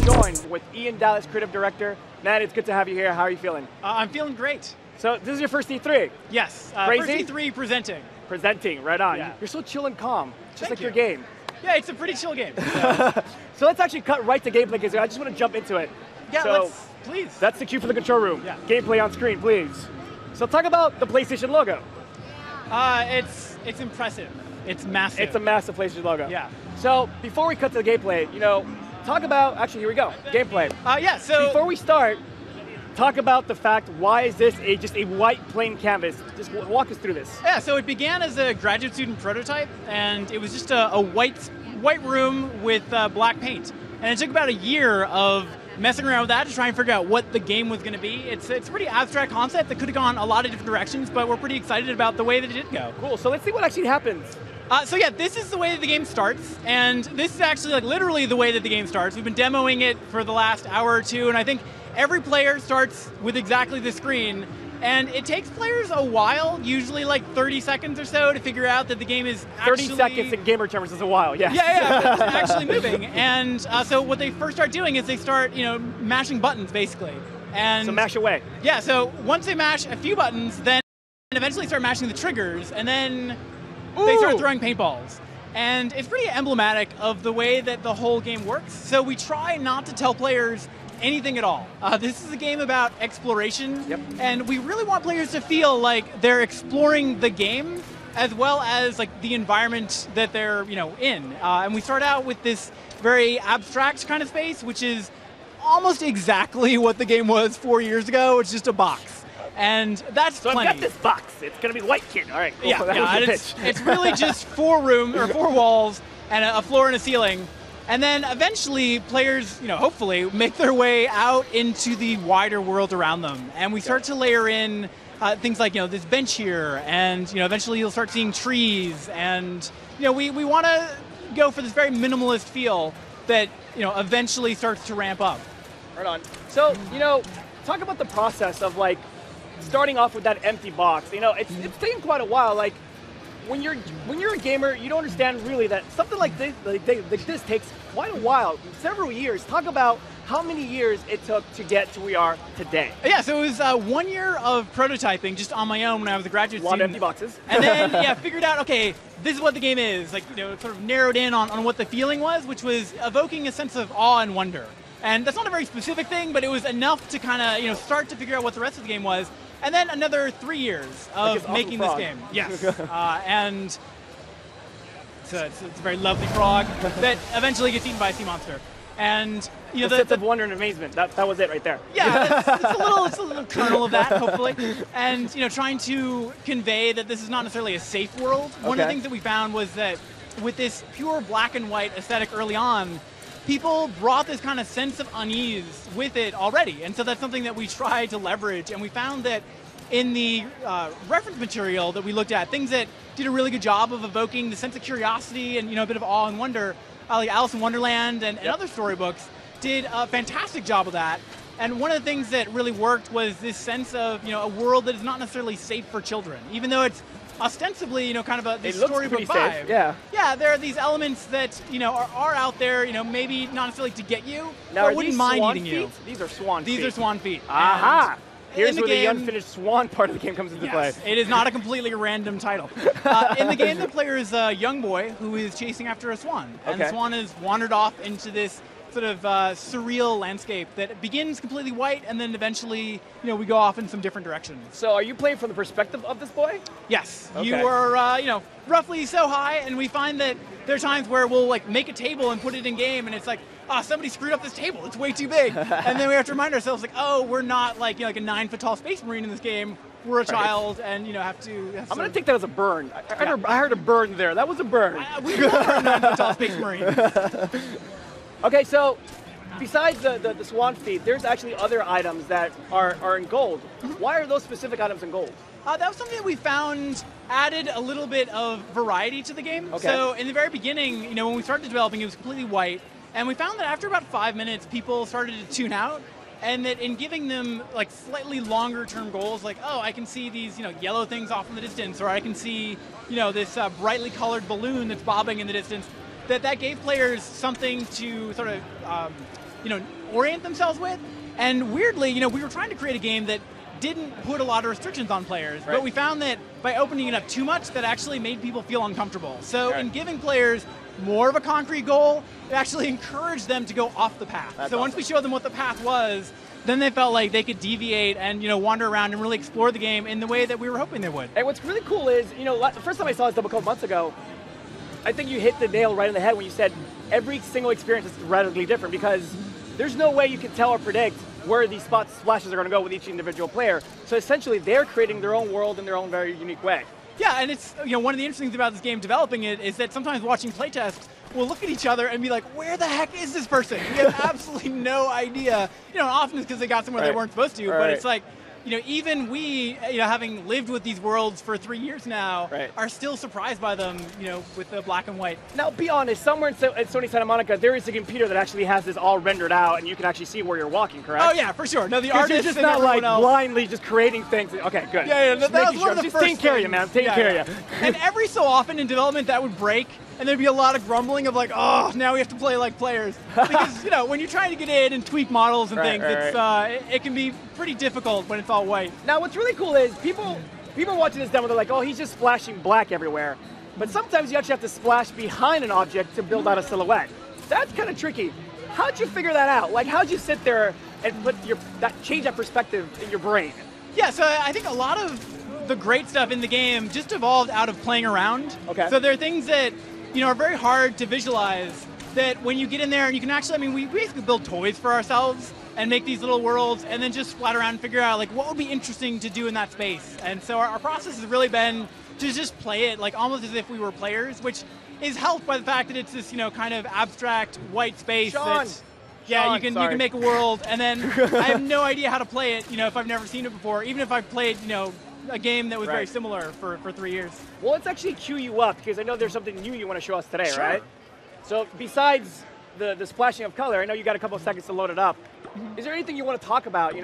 joined with Ian Dallas, creative director. Man, it's good to have you here. How are you feeling? I'm feeling great. So this is your first E3? Yes. Crazy? First E3 presenting. Presenting, right on. Yeah. You're so chill and calm, just Thank like you. your game. Yeah, it's a pretty chill game. So let's actually cut right to gameplay, because I just want to jump into it. Yeah, so please. That's the cue for the control room. Yeah. Gameplay on screen, please. So talk about the PlayStation logo. It's impressive. It's massive. It's a massive PlayStation logo. Yeah. So before we cut to the gameplay, talk about, actually here we go, gameplay. Yeah, so... Before we start, talk about the fact, why is this just a white plain canvas? Just walk us through this. Yeah, so it began as a graduate student prototype, and it was just a white room with black paint. And it took about a year of messing around with that to try and figure out what the game was going to be. It's a pretty abstract concept that could have gone a lot of different directions, but we're pretty excited about the way that it did go. Cool, so let's see what actually happens. So yeah, this is the way that the game starts, and this is actually like literally the way that the game starts. We've been demoing it for the last hour or two, and I think every player starts with exactly this screen, and it takes players a while, usually like 30 seconds or so, to figure out that the game is actually... 30 seconds in gamer terms is a while, yes. Yeah, it's actually moving. And so what they first start doing is they start, mashing buttons, basically. And so mash away. Yeah, so once they mash a few buttons, then eventually start mashing the triggers, and then they start throwing paintballs. And it's pretty emblematic of the way that the whole game works. So we try not to tell players anything at all. This is a game about exploration, and we really want players to feel like they're exploring the game as well as like the environment that they're in. And we start out with this very abstract kind of space, which is almost exactly what the game was 4 years ago. It's just a box. And that's so plenty. I've got this box. It's going to be white kid. All right, cool. Yeah, it's really just 4 walls and a floor and a ceiling. And then eventually players, hopefully make their way out into the wider world around them. And we start to layer in things like, this bench here, and eventually you'll start seeing trees. And we want to go for this very minimalist feel that eventually starts to ramp up. Right on. So, talk about the process of like starting off with that empty box. It's taken quite a while. Like when you're a gamer, you don't understand really that something like this takes quite a while, several years. Talk about how many years it took to get to where we are today. Yeah, so it was 1 year of prototyping just on my own when I was a graduate student. A lot of empty boxes. And then, figured out, okay, this is what the game is. Like, sort of narrowed in on what the feeling was, which was evoking a sense of awe and wonder. And that's not a very specific thing, but it was enough to kind of, start to figure out what the rest of the game was. And then another 3 years of making this game. Yes. And it's a very lovely frog that eventually gets eaten by a sea monster. And the sense of wonder and amazement. That was it right there. Yeah, it's a little kernel of that, hopefully. And trying to convey that this is not necessarily a safe world. One of the things that we found was that with this pure black and white aesthetic early on, people brought this kind of sense of unease with it already. And so that's something that we tried to leverage. And we found that in the reference material that we looked at, things that did a really good job of evoking the sense of curiosity and a bit of awe and wonder, like Alice in Wonderland and other storybooks, did a fantastic job of that. And one of the things that really worked was this sense of a world that is not necessarily safe for children, even though it's ostensibly, kind of this storybook vibe. Safe. Yeah. Yeah, there are these elements that, are out there, maybe not necessarily to get you, now, but wouldn't mind eating you. These are swan feet. These are swan feet. Aha! Here's where the game, Unfinished Swan part of the game comes into play. It is not a completely random title. In the game, the player is a young boy who is chasing after a swan. And the swan has wandered off into this sort of surreal landscape that begins completely white, and then eventually, we go off in some different directions. So are you playing from the perspective of this boy? Yes. Okay. You are, roughly so high, and we find that there are times where we'll like make a table and put it in game, and it's like, somebody screwed up this table. It's way too big. And then we have to remind ourselves, like, oh, we're not like like a 9-foot tall space marine in this game. We're a child, and have to. I'm gonna take that as a burn. I heard a burn there. That was a burn. We are 9-foot tall space marines. Okay, so besides the swan feet, there's actually other items that are in gold. Why are those specific items in gold? That was something that we found added a little bit of variety to the game. Okay. So in the very beginning, when we started developing, it was completely white. And we found that after about 5 minutes, people started to tune out. And that in giving them like slightly longer term goals, like, oh, I can see these yellow things off in the distance, or I can see this brightly colored balloon that's bobbing in the distance, that gave players something to sort of orient themselves with. And weirdly, we were trying to create a game that didn't put a lot of restrictions on players, but we found that by opening it up too much, that actually made people feel uncomfortable. So in giving players more of a concrete goal, it actually encouraged them to go off the path. So once we showed them what the path was, then they felt like they could deviate and wander around and really explore the game in the way that we were hoping they would. And what's really cool is, the first time I saw this a couple months ago, I think you hit the nail right on the head when you said every single experience is radically different, because there's no way you can tell or predict where these splashes are going to go with each individual player. So essentially, they're creating their own world in their own very unique way. Yeah, and it's one of the interesting things about this game developing it is that sometimes watching playtests, we'll look at each other and be like, where the heck is this person? We have absolutely no idea. Often it's because they got somewhere they weren't supposed to, but it's like, even we, having lived with these worlds for 3 years now, are still surprised by them, with the black and white. Now, be honest, somewhere in Sony Santa Monica, there is a computer that actually has this all rendered out, and you can actually see where you're walking, correct? Oh, yeah, for sure. No, the artist is just not like blindly just creating things. Okay, good. Yeah, that was one of the just first taking care of you, man. Taking care of you. And every so often in development, that would break, and there'd be a lot of grumbling of like, oh, now we have to play like players. Because, when you're trying to get in and tweak models and things, it can be pretty difficult when it's all white. Now, what's really cool is people watching this demo, they're like, oh, he's just splashing black everywhere. But sometimes you actually have to splash behind an object to build out a silhouette. That's kind of tricky. How'd you figure that out? Like, how'd you sit there and change that perspective in your brain? Yeah, so I think a lot of the great stuff in the game just evolved out of playing around. Okay. So there are things that are very hard to visualize that when you get in there and you can actually, we basically build toys for ourselves and make these little worlds and then just flat around and figure out like what would be interesting to do in that space. And so our process has really been to just play it like almost as if we were players, which is helped by the fact that it's this, kind of abstract white space. You can make a world, and then I have no idea how to play it, if I've never seen it before, even if I've played, a game that was very similar for 3 years. Well, let's actually cue you up, because I know there's something new you want to show us today, right? So besides the splashing of color, I know you got a couple of seconds to load it up. Is there anything you want to talk about?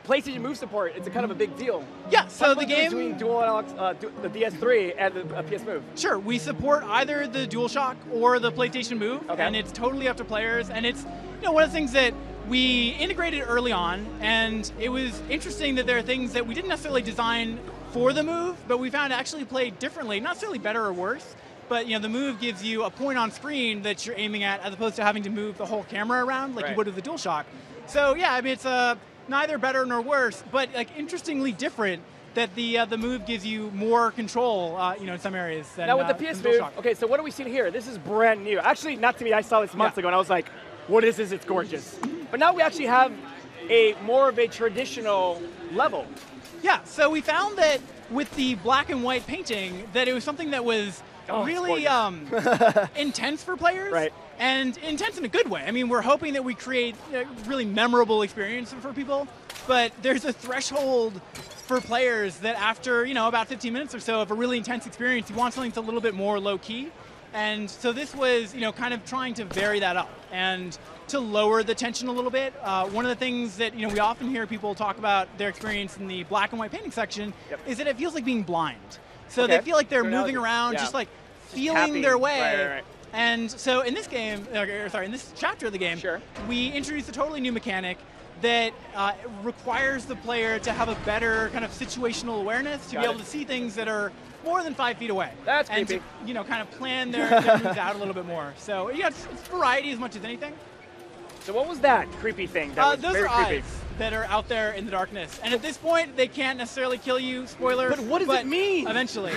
PlayStation Move support, it's a kind of a big deal. Yeah, so the game between the DS3 and the PS Move. Sure, we support either the DualShock or the PlayStation Move, and it's totally up to players. And it's one of the things that we integrated early on, and it was interesting that there are things that we didn't necessarily design for the Move, but we found actually played differently, not necessarily better or worse. But the Move gives you a point on screen that you're aiming at, as opposed to having to move the whole camera around like you would with the DualShock. So yeah, it's neither better nor worse, but interestingly different. That the Move gives you more control, in some areas. Than, now with the PS Move, okay, so what are we seeing here? This is brand new. Actually, not to me. I saw this months ago, and I was like, "What is this? It's gorgeous." But now we actually have more of a traditional level. Yeah. So we found that with the black and white painting, that it was something that was really intense for players. Right. And intense in a good way. We're hoping that we create a really memorable experience for people, but there's a threshold for players that after, about 15 minutes or so of a really intense experience, you want something that's a little bit more low-key. And so this was, kind of trying to vary that up and to lower the tension a little bit. One of the things that, we often hear people talk about their experience in the black and white painting section is that it feels like being blind. So they feel like they're moving around, just like feeling their way. Right. And so in this game, in this chapter of the game, we introduced a totally new mechanic that requires the player to have a better kind of situational awareness to be able to see things that are more than 5 feet away. That's and creepy. to, kind of plan their moves out a little bit more. So it's variety as much as anything. So what was that creepy thing? That was those very are creepy. eyes that are out there in the darkness. And at this point, they can't necessarily kill you, spoiler. But what does it mean? Eventually.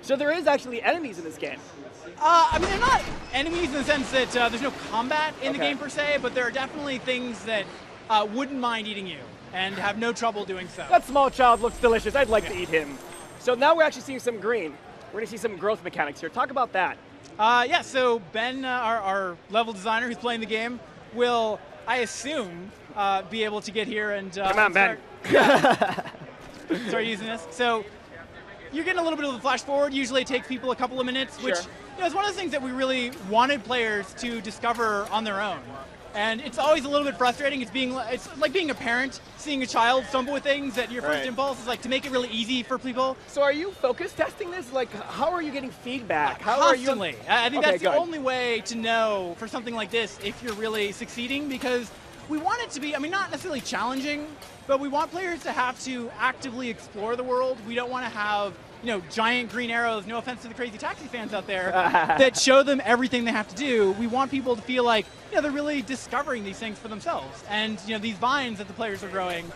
So there is actually enemies in this game. They're not enemies in the sense that there's no combat in the game per se, but there are definitely things that wouldn't mind eating you and have no trouble doing so. That small child looks delicious. I'd like to eat him. So now we're actually seeing some green. We're going to see some growth mechanics here. Talk about that. So Ben, our level designer who's playing the game, will, I assume, be able to get here and come on, Ben. Start using this. So you're getting a little bit of the flash forward. Usually it takes people a couple of minutes, which is one of the things that we really wanted players to discover on their own. And it's always a little bit frustrating. It's like being a parent, seeing a child stumble with things that your first impulse is like to make it really easy for people. So are you focus testing this? Like, how are you getting feedback? How Constantly. Are you... I think that's the only way to know for something like this if you're really succeeding, because we want it to be, I mean, not necessarily challenging, but we want players to have to actively explore the world. We don't want to have, you know, giant green arrows, no offense to the Crazy Taxi fans out there, that show them everything they have to do. We want people to feel like, you know, they're really discovering these things for themselves. And, you know, these vines that the players are growing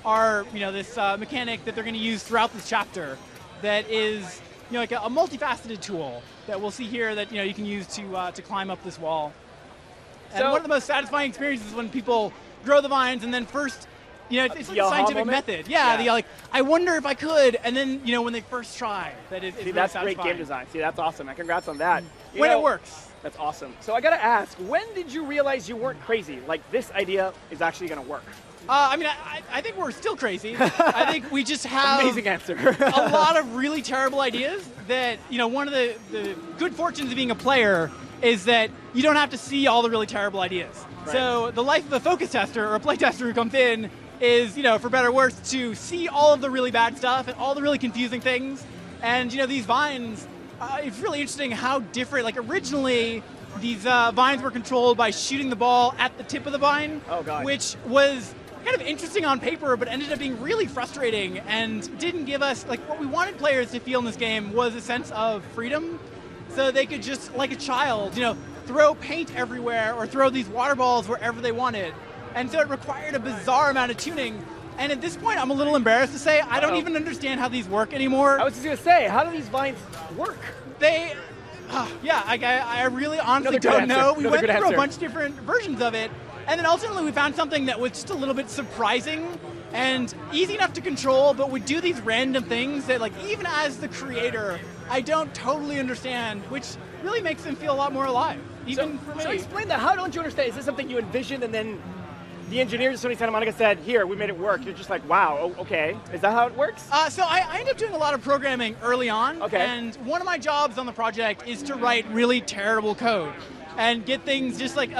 are, you know, this mechanic that they're going to use throughout this chapter that is, you know, like a multifaceted tool that we'll see here that, you know, you can use to climb up this wall. And one of the most satisfying experiences is when people grow the vines and then first, you know, it's like a scientific method. Yeah, like, I wonder if I could, and then, you know, when they first try, that is really that's satisfying. Great game design. See, that's awesome, man. Congrats on that. When it works. That's awesome. So I got to ask, when did you realize you weren't crazy? Like, this idea is actually going to work? I mean, I think we're still crazy. I think we just have amazing answer. a lot of really terrible ideas that, you know, one of the good fortunes of being a player is that you don't have to see all the really terrible ideas. Right. So the life of a focus tester or a play tester who comes in is, you know, for better or worse, to see all of the really bad stuff and all the really confusing things. And, you know, these vines, it's really interesting how different, like originally, these vines were controlled by shooting the ball at the tip of the vine, which was kind of interesting on paper, but ended up being really frustrating and didn't give us, like, what we wanted players to feel in this game was a sense of freedom. So they could just, like a child, you know, throw paint everywhere or throw these water balls wherever they wanted. And so it required a bizarre amount of tuning. And at this point, I'm a little embarrassed to say, I don't even understand how these work anymore. I was just going to say, how do these vines work? They, yeah, I really honestly don't know. We went through a bunch of different versions of it. And then ultimately we found something that was just a little bit surprising and easy enough to control, but would do these random things that, like, even as the creator, I don't totally understand, which really makes them feel a lot more alive, even for me. So explain that. How don't you understand? Is this something you envisioned and then the engineers at Sony Santa Monica said, here, we made it work? You're just like, wow, okay. Is that how it works? So I ended up doing a lot of programming early on, and one of my jobs on the project is to write really terrible code and get things just like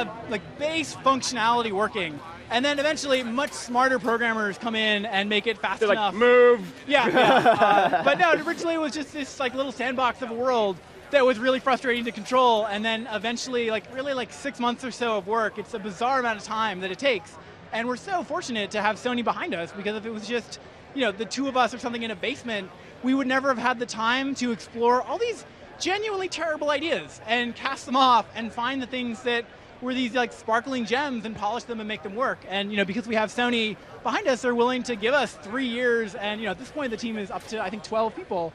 base functionality working. And then eventually, much smarter programmers come in and make it fast enough. Like, move. Yeah. But no, originally it was just this like little sandbox of a world that was really frustrating to control. And then eventually, like 6 months or so of work, it's a bizarre amount of time that it takes. And we're so fortunate to have Sony behind us, because if it was just, you know, the two of us or something in a basement, we would never have had the time to explore all these genuinely terrible ideas and cast them off and find the things that were these like sparkling gems and polish them and make them work. And, you know, because we have Sony behind us, they're willing to give us 3 years, and, you know, at this point the team is up to, I think, 12 people,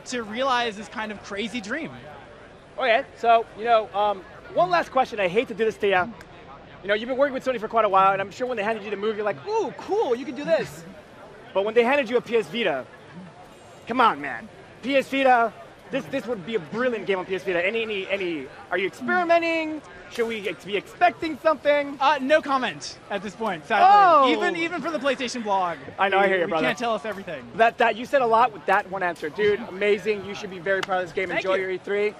to realize this kind of crazy dream. Okay, so, you know, one last question. I hate to do this to you. You know, you've been working with Sony for quite a while, and I'm sure when they handed you the move, you're like, ooh, cool, you can do this. But when they handed you a PS Vita, come on, man. PS Vita, this would be a brilliant game on PS Vita. Are you experimenting? Should we be expecting something? No comment at this point, sadly. Oh. Even for the PlayStation blog. I know, I hear you, brother. You can't tell us everything. You said a lot with that one answer. Dude, amazing. You should be very proud of this game. Enjoy your E3.